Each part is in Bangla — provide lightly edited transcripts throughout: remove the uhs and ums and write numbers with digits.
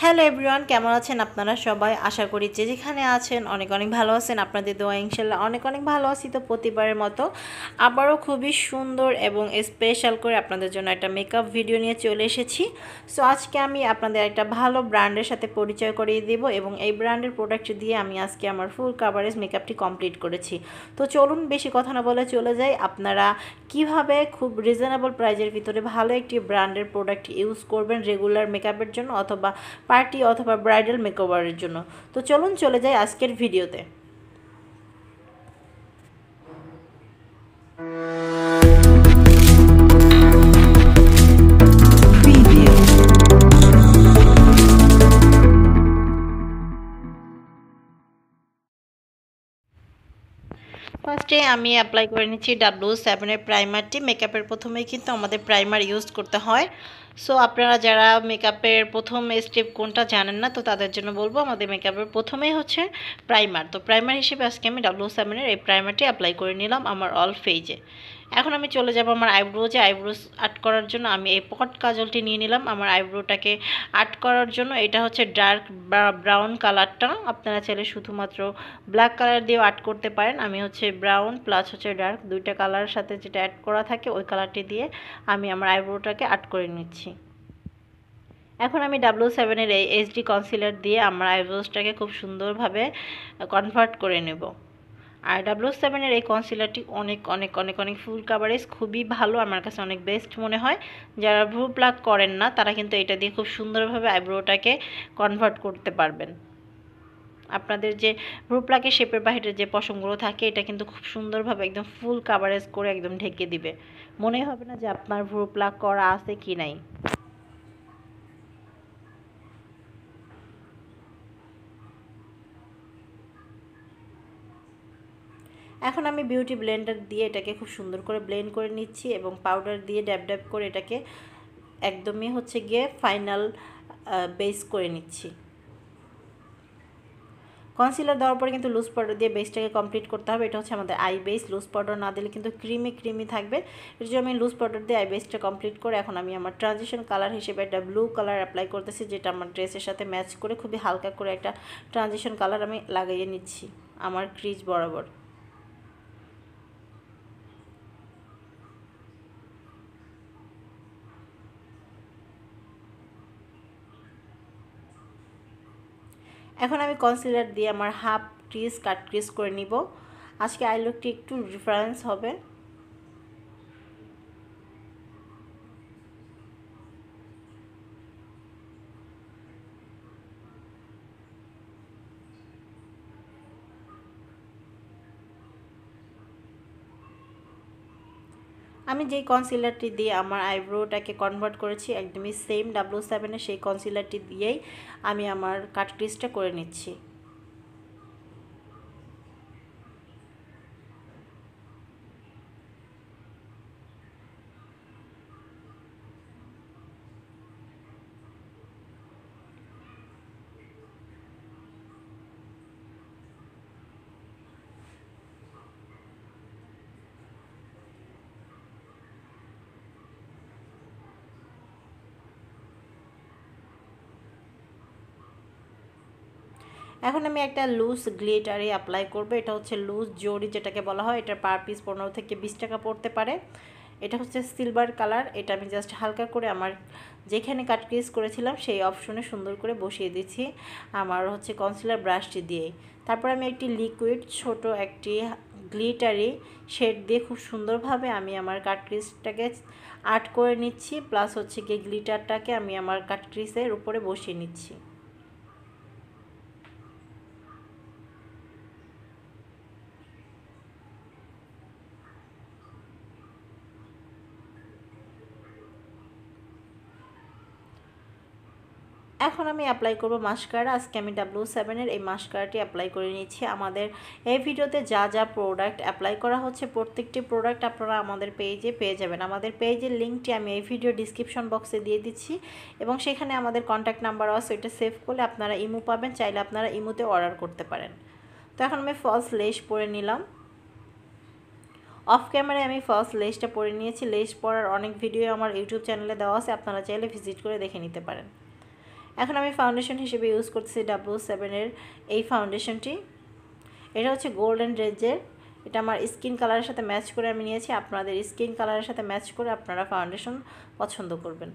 হ্যালো এভরিওয়ান, কেমন আছেন আপনারা সবাই? আশা করি যে যেখানে আছেন অনেক অনেক ভালো আছেন। আপনাদের দোয়া ইনশাল্লাহ অনেক অনেক ভালো আছি। তো প্রতিবারের মতো আবারও খুবই সুন্দর এবং স্পেশাল করে আপনাদের জন্য একটা মেকআপ ভিডিও নিয়ে চলে এসেছি। সো আজকে আমি আপনাদের একটা ভালো ব্র্যান্ডের সাথে পরিচয় করিয়ে দেব এবং এই ব্র্যান্ডের প্রোডাক্ট দিয়ে আমি আজকে আমার ফুল কাভারেজ মেকআপটি কমপ্লিট করেছি। তো চলুন বেশি কথা না বলে চলে যাই, আপনারা কিভাবে খুব রিজনেবল প্রাইজের ভিতরে ভালো একটি ব্র্যান্ডের প্রোডাক্ট ইউজ করবেন রেগুলার মেকআপের জন্য অথবা পার্টি অথবা ব্রাইডাল মেকওভারের জন্য। তো চলুন চলে যাই আজকের ভিডিওতে। ফার্স্টে আমি অ্যাপ্লাই করে নিচ্ছি W7 প্রাইমারটি। মেকআপের প্রথমেই কিন্তু আমাদের প্রাইমার ইউজ করতে হয়। সো আপনারা যারা মেকআপের প্রথম স্টেপ কোনটা জানেন না, তো তাদের জন্য বলবো আমাদের মেকআপের প্রথমেই হচ্ছে প্রাইমার। তো প্রাইমার হিসেবে আজকে আমি W7 এই প্রাইমারটি অ্যাপ্লাই করে নিলাম আমার অল ফেজে। এখন আমি চলে যাব আমার আইব্রোজে। আইব্রোজ আর্ট করার জন্য আমি এই পট কাজলটি নিয়ে নিলাম আমার আইব্রোটাকে আর্ট করার জন্য। এটা হচ্ছে ডার্ক ব্রাউন কালারটা, আপনারা চাইলে শুধুমাত্র ব্ল্যাক কালার দিয়েও আর্ট করতে পারেন। আমি হচ্ছে ব্রাউন প্লাস হচ্ছে ডার্ক দুইটা কালারের সাথে যেটা অ্যাড করা থাকে ওই কালারটি দিয়ে আমি আমার আইব্রোটাকে আর্ট করে নিচ্ছি। এখন আমি W7 এই এইচডি কনসিলার দিয়ে আমার আইব্রোজটাকে খুব সুন্দরভাবে কনভার্ট করে নেব। আর W7 এই কনসিলারটি অনেক অনেক অনেক অনেক ফুল কাভারেজ, খুবই ভালো, আমার কাছে অনেক বেস্ট মনে হয়। যারা ভ্রু প্লাক করেন না তারা কিন্তু এটা দিয়ে খুব সুন্দরভাবে আইব্রোটাকে কনভার্ট করতে পারবেন। আপনাদের যে ভ্রু প্লাকের শেপের বাহিরে যে পশমগুলো থাকে এটা কিন্তু খুব সুন্দরভাবে একদম ফুল কাভারেজ করে একদম ঢেকে দিবে, মনে হবে না যে আপনার ভ্রু প্লাক করা আছে কি নাই। এখন আমি বিউটি ব্লেন্ডার দিয়ে এটাকে খুব সুন্দর করে ব্লেন্ড করে নিচ্ছি এবং পাউডার দিয়ে ড্যাব ড্যাব করে এটাকে একদমই হচ্ছে গিয়ে ফাইনাল বেস করে নিচ্ছি। কনসিলার দেওয়ার পরে কিন্তু লুজ পাউডার দিয়ে বেসটাকে কমপ্লিট করতে হবে। এটা হচ্ছে আমাদের আই বেস, লুজ পাউডার না দিলে কিন্তু ক্রিমি ক্রিমি থাকবে। এর জন্য আমি লুজ পাউডার দিয়ে আই বেসটা কমপ্লিট করে এখন আমি আমার ট্রানজিশন কালার হিসেবে একটা ব্লু কালার অ্যাপ্লাই করতেছি, যেটা আমার ড্রেসের সাথে ম্যাচ করে খুবই হালকা করে একটা ট্রানজিশন কালার আমি লাগিয়ে নিচ্ছি আমার ক্রিজ বরাবর। এখন আমি কনসিলার দিয়ে আমার হাফ ক্রিজ কাট ক্রিজ করে নিব। আজকে আই লুকটি একটু ডিফারেন্স হবে। আমি যেই কনসিলারটি দিয়ে আমার আইব্রোটাকে কনভার্ট করেছি একদমই সেম W7 সেই কনসিলারটি দিয়েই আমি আমার কাট ক্রিজটা করে নিচ্ছি। এখন আমি একটা লুজ গ্লিটারে অ্যাপ্লাই করব। এটা হচ্ছে লুজ জরি যেটাকে বলা হয়। এটার পার পিস 15 থেকে 20 টাকা পড়তে পারে। এটা হচ্ছে সিলভার কালার। এটা আমি জাস্ট হালকা করে আমার যেখানে কাট ক্রিজ করেছিলাম সেই অপশনে সুন্দর করে বসিয়ে দিচ্ছি আমার হচ্ছে কনসিলার ব্রাশটি দিয়েই। তারপর আমি একটি লিকুইড ছোট একটি গ্লিটারি শেড দিয়ে খুব সুন্দরভাবে আমি আমার কাট ক্রিজটাকে আর্ট করে নিচ্ছি, প্লাস হচ্ছে গিয়ে গ্লিটারটাকে আমি আমার কাট ক্রিজের উপরে বসিয়ে নিচ্ছি। এখন আমি অ্যাপ্লাই করব মাস্কারা। আজকে আমি W7 এই মাস্কারাটি অ্যাপ্লাই করে নিচ্ছি। আমাদের এই ভিডিওতে যা যা প্রোডাক্ট অ্যাপ্লাই করা হচ্ছে প্রত্যেকটি প্রোডাক্ট আপনারা আমাদের পেজে পেয়ে যাবেন। আমাদের পেজের লিঙ্কটি আমি এই ভিডিও ডিসক্রিপশন বক্সে দিয়ে দিচ্ছি এবং সেখানে আমাদের কন্ট্যাক্ট নাম্বারও আছে, ওইটা সেভ করলে আপনারা ইমো পাবেন, চাইলে আপনারা ইমোতে অর্ডার করতে পারেন। তো এখন আমি ফলস লেস পরে নিলাম। অফ ক্যামেরায় আমি ফলস লেসটা পরে নিয়েছি। লেস পরার অনেক ভিডিও আমার ইউটিউব চ্যানেলে দেওয়া আছে, আপনারা চাইলে ভিজিট করে দেখে নিতে পারেন। এখন আমি ফাউন্ডেশন হিসেবে ইউজ করতেছি W7 এর এই ফাউন্ডেশনটি। এটা হচ্ছে গোল্ডেন রেঞ্জের। এটা আমার স্কিন কালারের সাথে ম্যাচ করে আমি নিয়েছি। আপনাদের স্কিন কালারের সাথে ম্যাচ করে আপনারা ফাউন্ডেশন পছন্দ করবেন।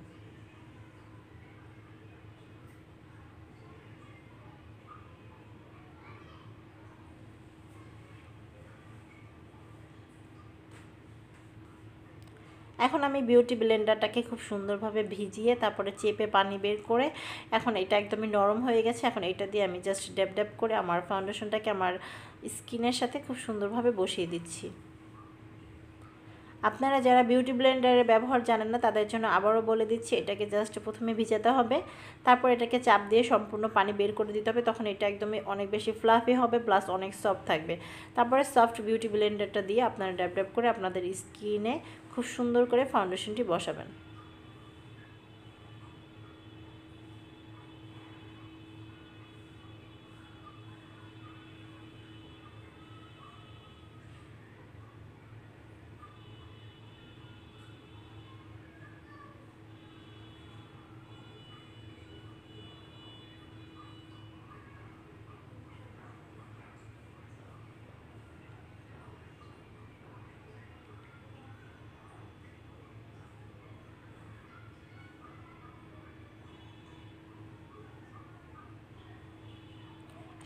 এখন আমি বিউটি ব্লেন্ডারটাকে খুব সুন্দরভাবে ভিজিয়ে তারপরে চেপে পানি বের করে এখন এটা একদমই নরম হয়ে গেছে। এখন এটা দিয়ে আমি জাস্ট ড্যাব ড্যাব করে আমার ফাউন্ডেশনটাকে আমার স্কিনের সাথে খুব সুন্দরভাবে বসিয়ে দিচ্ছি। আপনারা যারা বিউটি ব্লেন্ডারের ব্যবহার জানেন না তাদের জন্য আবারও বলে দিচ্ছি, এটাকে জাস্ট প্রথমে ভিজাতে হবে, তারপর এটাকে চাপ দিয়ে সম্পূর্ণ পানি বের করে দিতে হবে। তখন এটা একদমই অনেক বেশি ফ্লাফি হবে, প্লাস অনেক সফট থাকবে। তারপরে সফট বিউটি ব্লেন্ডারটা দিয়ে আপনারা ড্যাব ড্যাব করে আপনাদের স্কিনে খুব সুন্দর করে ফাউন্ডেশনটি বসাবেন।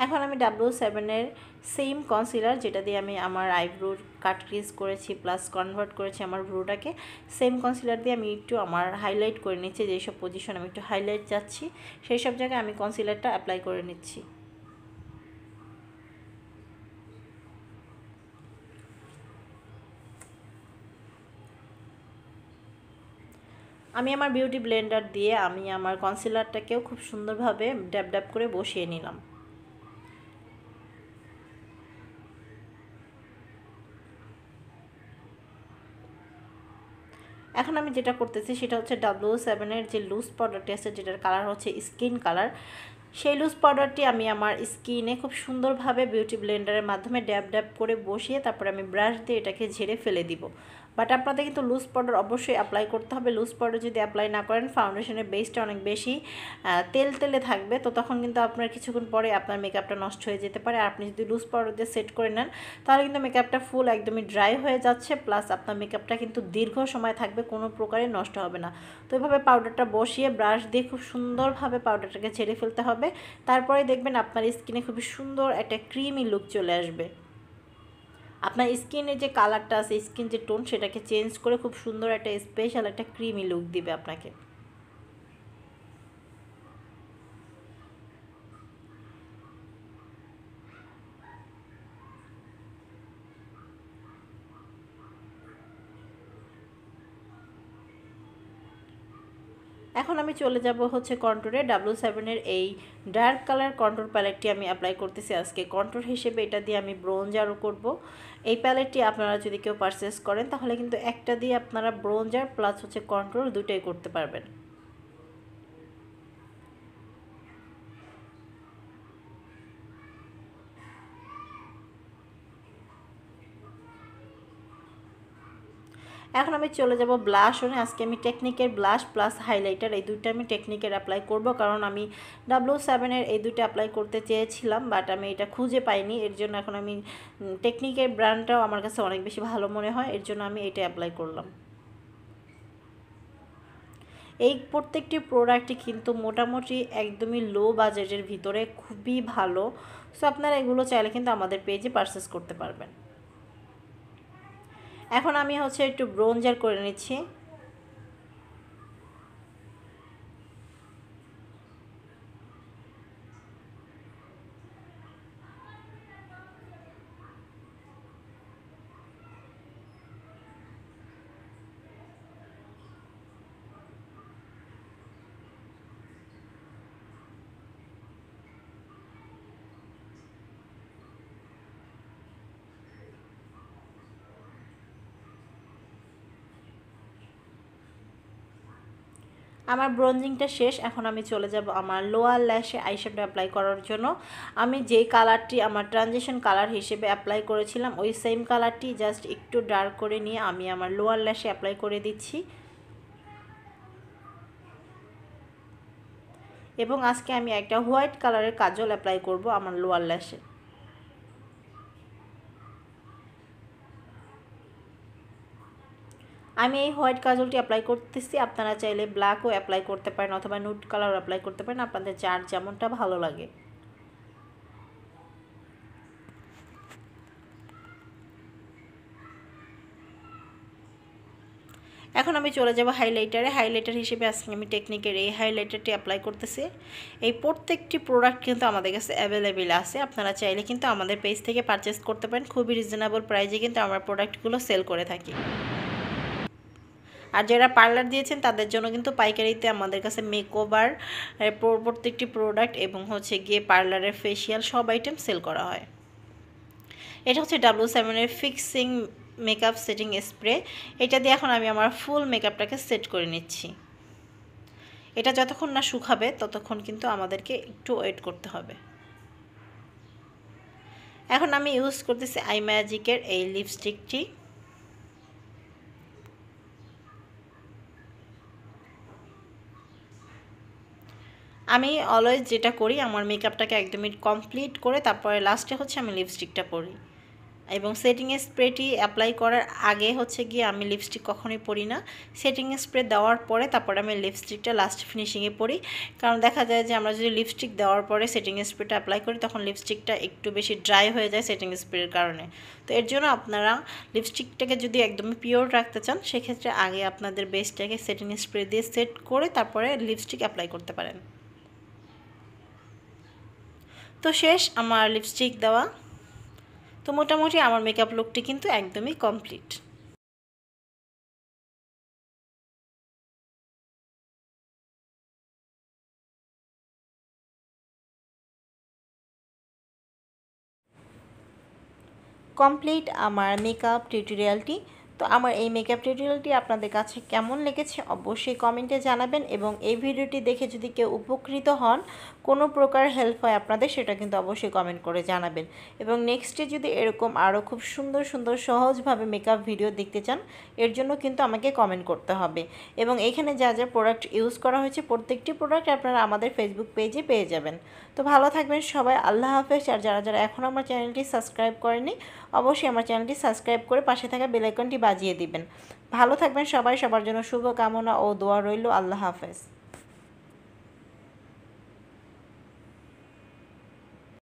এখন আমি W7 এর সেম কনসিলার, যেটা দিয়ে আমি আমার আইব্রোর কাট ক্রিজ করেছি প্লাস কনভার্ট করেছি আমার ব্রুটাকে, সেম কনসিলার দিয়ে আমি একটু আমার হাইলাইট করে নিচ্ছি। যেসব পজিশন আমি একটু হাইলাইট যাচ্ছি সেই সব জায়গায় আমি কনসিলারটা অ্যাপ্লাই করে নিচ্ছি। আমি আমার বিউটি ব্লেন্ডার দিয়ে আমি আমার কনসিলারটাকেও খুব সুন্দরভাবে ড্যাব ড্যাব করে বসিয়ে নিলাম। এখন আমি যেটা করতেছি সেটা হচ্ছে W7 এর যে লুজ পাউডারটি আছে, যেটার কালার হচ্ছে স্কিন কালার, সেই লুজ পাউডারটি আমি আমার স্কিনে খুব সুন্দরভাবে বিউটি ব্লেন্ডারের মাধ্যমে ড্যাব ড্যাব করে বসিয়ে তারপরে আমি ব্রাশ দিয়ে এটাকে ঝেড়ে ফেলে দিব। বাট আপনাদের কিন্তু লুজ পাউডার অবশ্যই অ্যাপ্লাই করতে হবে। লুজ পাউডার যদি অ্যাপ্লাই না করেন ফাউন্ডেশনের বেসটা অনেক বেশি তেল তেলে থাকবে, তো তখন কিন্তু আপনার কিছুক্ষণ পরে আপনার মেকআপটা নষ্ট হয়ে যেতে পারে। আর আপনি যদি লুজ পাউডার দিয়ে সেট করে নেন তাহলে কিন্তু মেকআপটা ফুল একদমই ড্রাই হয়ে যাচ্ছে, প্লাস আপনার মেকআপটা কিন্তু দীর্ঘ সময় থাকবে, কোনো প্রকারে নষ্ট হবে না। তো এভাবে পাউডারটা বসিয়ে ব্রাশ দিয়ে খুব সুন্দরভাবে পাউডারটাকে ঝেড়ে ফেলতে হবে। তারপরে দেখবেন আপনার স্কিনে খুবই সুন্দর একটা ক্রিমি লুক চলে আসবে। আপনার স্কিনের যে কালারটা আছে, স্কিন যে টোন, সেটাকে চেঞ্জ করে খুব সুন্দর একটা স্পেশাল একটা ক্রিমি লুক দিবে আপনাকে। এখন আমি চলে যাব হচ্ছে কন্ট্রোরে। W7 এর এই ডার্ক কালার কন্ট্রোর প্যালেটটি আমি অ্যাপ্লাই করতেছি আজকে কন্ট্রোর হিসেবে। এটা দিয়ে আমি ব্রোঞ্জারও করব। এই প্যালেটটি আপনারা যদি কেউ পারচেস করেন তাহলে কিন্তু একটা দিয়ে আপনারা ব্রোঞ্জার প্লাস হচ্ছে কন্ট্রোর দুটোই করতে পারবেন। এখন আমি চলে যাব ব্লাশ ওনে। আজকে আমি টেকনিকের ব্লাশ প্লাস হাইলাইটার এই দুইটা আমি টেকনিকের অ্যাপ্লাই করব, কারণ আমি W7 এর এই দুইটা অ্যাপ্লাই করতে চেয়েছিলাম বাট আমি এটা খুঁজে পাইনি। এর জন্য এখন আমি টেকনিকের ব্র্যান্ডটাও আমার কাছে অনেক বেশি ভালো মনে হয়, এর জন্য আমি এটা অ্যাপ্লাই করলাম। এই প্রত্যেকটি প্রোডাক্টই কিন্তু মোটামুটি একদমই লো বাজেটের ভিতরে খুবই ভালো। সো আপনারা এগুলো চাইলে কিন্তু আমাদের পেজে পারচেস করতে পারবেন। এখন আমি হচ্ছে একটু ব্রোঞ্জার করে নিচ্ছি। আমার ব্রোঞ্জিংটা শেষ। এখন আমি চলে যাব আমার লোয়ার ল্যাশে আইশ্যাডো অ্যাপ্লাই করার জন্য। আমি যেই কালারটি আমার ট্রানজিশন কালার হিসেবে অ্যাপ্লাই করেছিলাম ওই সেম কালারটি জাস্ট একটু ডার্ক করে নিয়ে আমি আমার লোয়ার ল্যাশে অ্যাপ্লাই করে দিচ্ছি। এবং আজকে আমি একটা হোয়াইট কালারের কাজল অ্যাপ্লাই করব আমার লোয়ার ল্যাশে। আমি এই হোয়াইট কাজলটি অ্যাপ্লাই করতেছি, আপনারা চাইলে ব্ল্যাকও অ্যাপ্লাই করতে পারেন অথবা নুড কালারও অ্যাপ্লাই করতে পারেন, আপনাদের যার যেমনটা ভালো লাগে। এখন আমি চলে যাব হাইলাইটারে। হাইলাইটার হিসেবে আজকে আমি টেকনিকের এই হাইলাইটারটি অ্যাপ্লাই করতেছি। এই প্রত্যেকটি প্রোডাক্ট কিন্তু আমাদের কাছে অ্যাভেলেবেল আছে, আপনারা চাইলে কিন্তু আমাদের পেজ থেকে পারচেস করতে পারেন। খুবই রিজনেবল প্রাইসে কিন্তু আমরা প্রোডাক্টগুলো সেল করে থাকি। আর যারা পার্লার দিয়েছেন তাদের জন্য কিন্তু পাইকারিতে আমাদের কাছে মেকওভার প্রত্যেকটি প্রোডাক্ট এবং হচ্ছে গিয়ে পার্লারের ফেসিয়াল সব আইটেম সেল করা হয়। এটা হচ্ছে W7-এর ফিক্সিং মেকআপ সেটিং স্প্রে। এটা দিয়ে এখন আমি আমার ফুল মেকআপটাকে সেট করে নিচ্ছি। এটা যতক্ষণ না শুকাবে ততক্ষণ কিন্তু আমাদেরকে একটু ওয়েট করতে হবে। এখন আমি ইউজ করতেছি আই ম্যাজিকের এই লিপস্টিকটি। আমি অলওয়েজ যেটা করি, আমার মেকআপটাকে একদমই কমপ্লিট করে তারপরে লাস্টে হচ্ছে আমি লিপস্টিকটা পরি। এবং সেটিং স্প্রেটি অ্যাপ্লাই করার আগে হচ্ছে গিয়ে আমি লিপস্টিক কখনোই পরি না। সেটিং স্প্রে দেওয়ার পরে তারপরে আমি লিপস্টিকটা লাস্ট ফিনিশিংয়ে পরি। কারণ দেখা যায় যে আমরা যদি লিপস্টিক দেওয়ার পরে সেটিং স্প্রেটা অ্যাপ্লাই করি তখন লিপস্টিকটা একটু বেশি ড্রাই হয়ে যায় সেটিং স্প্রের কারণে। তো এর জন্য আপনারা লিপস্টিকটাকে যদি একদমই পিওর রাখতে চান সেক্ষেত্রে আগে আপনাদের বেসটাকে সেটিং স্প্রে দিয়ে সেট করে তারপরে লিপস্টিক অ্যাপ্লাই করতে পারেন। তো শেষ আমার লিপস্টিক দেওয়া। তো মোটামুটি আমার মেকআপ লুকটি কিন্তু একদমই কমপ্লিট। কমপ্লিট আমার মেকআপ টিউটোরিয়ালটি। তো আমার এই মেকআপ টিউটোরিয়ালটি আপনাদের কাছে কেমন লেগেছে অবশ্যই কমেন্টে জানাবেন, এবং এই ভিডিওটি দেখে যদি কেউ উপকৃত হন, কোনো প্রকার হেল্প হয় আপনাদের, সেটা কিন্তু অবশ্যই কমেন্ট করে জানাবেন। এবং নেক্সটে যদি এরকম আরও খুব সুন্দর সুন্দর সহজভাবে মেকআপ ভিডিও দেখতে চান, এর জন্য কিন্তু আমাকে কমেন্ট করতে হবে। এবং এখানে যা যা প্রোডাক্ট ইউজ করা হয়েছে প্রত্যেকটি প্রোডাক্ট আপনারা আমাদের ফেসবুক পেজে পেয়ে যাবেন। তো ভালো থাকবেন সবাই, আল্লাহ হাফেজ। আর যারা যারা এখনও আমার চ্যানেলটি সাবস্ক্রাইব করেনি অবশ্যই আমার চ্যানেলটি সাবস্ক্রাইব করে পাশে থাকা বেল আইকনটি বাজিয়ে দিবেন। ভালো থাকবেন সবাই, সবার জন্য শুভ কামনা ও দোয়া রইল। আল্লাহ হাফেজ।